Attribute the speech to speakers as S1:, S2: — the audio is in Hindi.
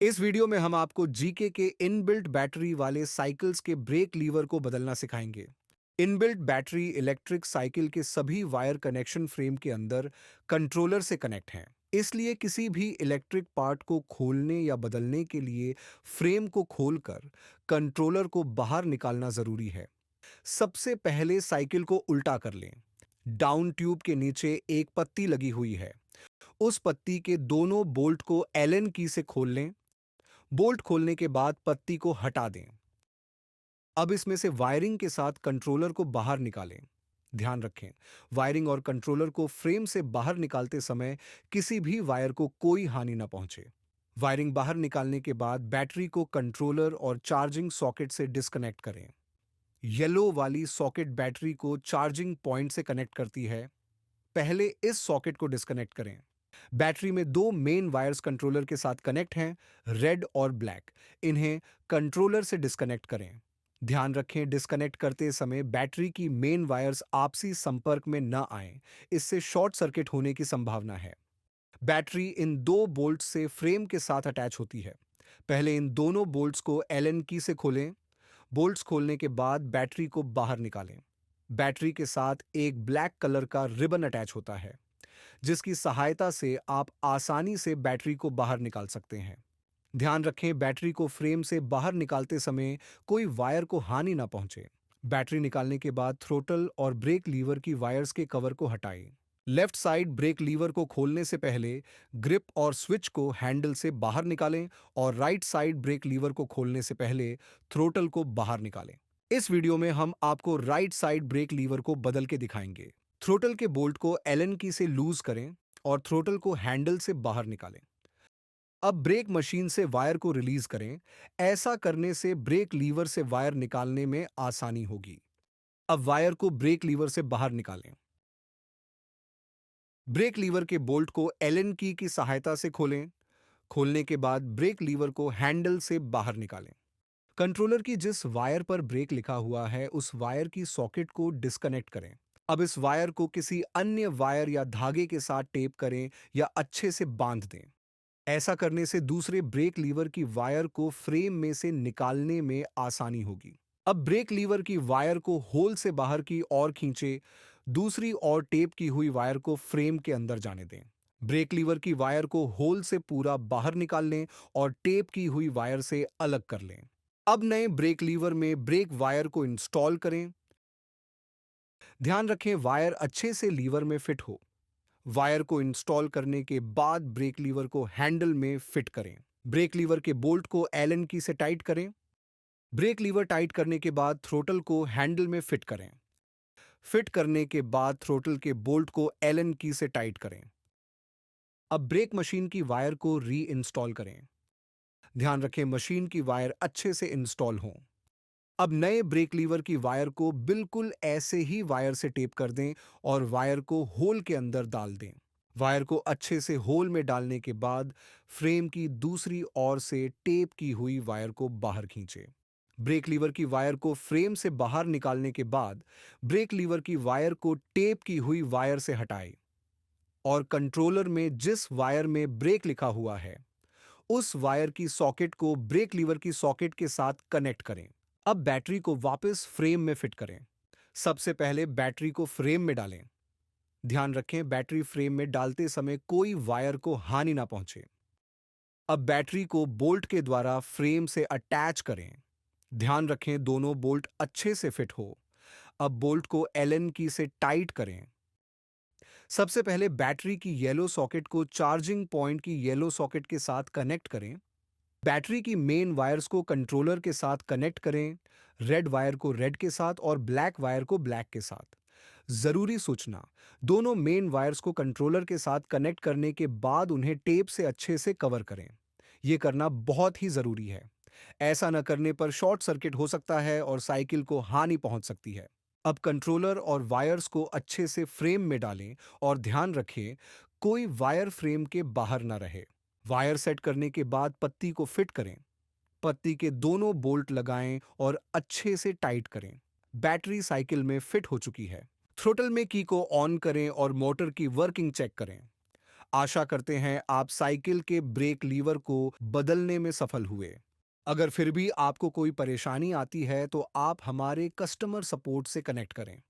S1: इस वीडियो में हम आपको जीके के इनबिल्ट बैटरी वाले साइकिल्स के ब्रेक लीवर को बदलना सिखाएंगे। इनबिल्ट बैटरी इलेक्ट्रिक साइकिल के सभी वायर कनेक्शन फ्रेम के अंदर कंट्रोलर से कनेक्ट हैं। इसलिए किसी भी इलेक्ट्रिक पार्ट को खोलने या बदलने के लिए फ्रेम को खोलकर कंट्रोलर को बाहर निकालना जरूरी है। सबसे पहले साइकिल को उल्टा कर लें। डाउन ट्यूब के नीचे एक पत्ती लगी हुई है। उस पत्ती के दोनों बोल्ट को एलन की से खोल लें। बोल्ट खोलने के बाद पत्ती को हटा दें। अब इसमें से वायरिंग के साथ कंट्रोलर को बाहर निकालें। ध्यान रखें, वायरिंग और कंट्रोलर को फ्रेम से बाहर निकालते समय किसी भी वायर को कोई हानि न पहुंचे। वायरिंग बाहर निकालने के बाद बैटरी को कंट्रोलर और चार्जिंग सॉकेट से डिस्कनेक्ट करें। येलो वाली सॉकेट बैटरी को चार्जिंग पॉइंट से कनेक्ट करती है। पहले इस सॉकेट को डिस्कनेक्ट करें। बैटरी में दो मेन वायर्स कंट्रोलर के साथ कनेक्ट हैं, रेड और ब्लैक। इन्हें कंट्रोलर से डिस्कनेक्ट करें। ध्यान रखें, डिस्कनेक्ट करते समय बैटरी की मेन वायर्स आपसी संपर्क में न आएं, इससे शॉर्ट सर्किट होने की संभावना है। बैटरी इन दो बोल्ट से फ्रेम के साथ अटैच होती है। पहले इन दोनों बोल्ट्स को एलन की से खोलें। बोल्ट्स खोलने के बाद बैटरी को बाहर निकालें। बैटरी के साथ एक ब्लैक कलर का रिबन अटैच होता है, जिसकी सहायता से आप आसानी से बैटरी को बाहर निकाल सकते हैं। ध्यान रखें, बैटरी को फ्रेम से बाहर निकालते समय कोई वायर को हानि ना पहुंचे। बैटरी निकालने के बाद थ्रोटल और ब्रेक लीवर की वायर्स के कवर को हटाएं। लेफ्ट साइड ब्रेक लीवर को खोलने से पहले ग्रिप और स्विच को हैंडल से बाहर निकालें और राइट साइड ब्रेक लीवर को खोलने से पहले थ्रोटल को बाहर निकालें। इस वीडियो में हम आपको राइट साइड ब्रेक लीवर को बदल के दिखाएंगे। थ्रोटल के बोल्ट को एलन की से लूज करें और थ्रोटल को हैंडल से बाहर निकालें। अब ब्रेक मशीन से वायर को रिलीज करें। ऐसा करने से ब्रेक लीवर से वायर निकालने में आसानी होगी। अब वायर को ब्रेक लीवर से बाहर निकालें। ब्रेक लीवर के बोल्ट को एलन की सहायता से खोलें। खोलने के बाद ब्रेक लीवर को हैंडल से बाहर निकालें। कंट्रोलर की जिस वायर पर ब्रेक लिखा हुआ है, उस वायर की सॉकेट को डिस्कनेक्ट करें। अब इस वायर को किसी अन्य वायर या धागे के साथ टेप करें या अच्छे से बांध दें। ऐसा करने से दूसरे ब्रेक लीवर की वायर को फ्रेम में से निकालने में आसानी होगी। अब ब्रेक लीवर की वायर को होल से बाहर की ओर खींचे। दूसरी ओर टेप की हुई वायर को फ्रेम के अंदर जाने दें। ब्रेक लीवर की वायर को होल से पूरा बाहर निकाल लें और टेप की हुई वायर से अलग कर लें। अब नए ब्रेक लीवर में ब्रेक वायर को इंस्टॉल करें। ध्यान रखें, वायर अच्छे से लीवर में फिट हो। वायर को इंस्टॉल करने के बाद ब्रेक लीवर को हैंडल में फिट करें। ब्रेक लीवर के बोल्ट को एलन की से टाइट करें। ब्रेक लीवर टाइट करने के बाद थ्रोटल को हैंडल में फिट करें। फिट करने के बाद थ्रोटल के बोल्ट को एलन की से टाइट करें। अब ब्रेक मशीन की वायर को री इंस्टॉल करें। ध्यान रखें, मशीन की वायर अच्छे से इंस्टॉल हों। अब नए ब्रेक लीवर की वायर को बिल्कुल ऐसे ही वायर से टेप कर दें और वायर को होल के अंदर डाल दें। वायर को अच्छे से होल में डालने के बाद फ्रेम की दूसरी ओर से टेप की हुई वायर को बाहर खींचें। ब्रेक लीवर की वायर को फ्रेम से बाहर निकालने के बाद ब्रेक लीवर की वायर को टेप की हुई वायर से हटाएं और कंट्रोलर में जिस वायर में ब्रेक लिखा हुआ है, उस वायर की सॉकेट को ब्रेक लीवर की सॉकेट के साथ कनेक्ट करें। अब बैटरी को वापस फ्रेम में फिट करें। सबसे पहले बैटरी को फ्रेम में डालें। ध्यान रखें, बैटरी फ्रेम में डालते समय कोई वायर को हानि ना पहुंचे। अब बैटरी को बोल्ट के द्वारा फ्रेम से अटैच करें। ध्यान रखें, दोनों बोल्ट अच्छे से फिट हो। अब बोल्ट को एलन की से टाइट करें। सबसे पहले बैटरी की येलो सॉकेट को चार्जिंग पॉइंट की येलो सॉकेट के साथ कनेक्ट करें। बैटरी की मेन वायर्स को कंट्रोलर के साथ कनेक्ट करें। रेड वायर को रेड के साथ और ब्लैक वायर को ब्लैक के साथ। जरूरी सूचना, दोनों मेन वायर्स को कंट्रोलर के साथ कनेक्ट करने के बाद उन्हें टेप से अच्छे से कवर करें। यह करना बहुत ही जरूरी है। ऐसा न करने पर शॉर्ट सर्किट हो सकता है और साइकिल को हानि पहुंच सकती है। अब कंट्रोलर और वायर्स को अच्छे से फ्रेम में डालें और ध्यान रखें, कोई वायर फ्रेम के बाहर न रहे। वायर सेट करने के बाद पत्ती को फिट करें। पत्ती के दोनों बोल्ट लगाएं और अच्छे से टाइट करें। बैटरी साइकिल में फिट हो चुकी है। थ्रोटल में की को ऑन करें और मोटर की वर्किंग चेक करें। आशा करते हैं आप साइकिल के ब्रेक लीवर को बदलने में सफल हुए। अगर फिर भी आपको कोई परेशानी आती है तो आप हमारे कस्टमर सपोर्ट से कनेक्ट करें।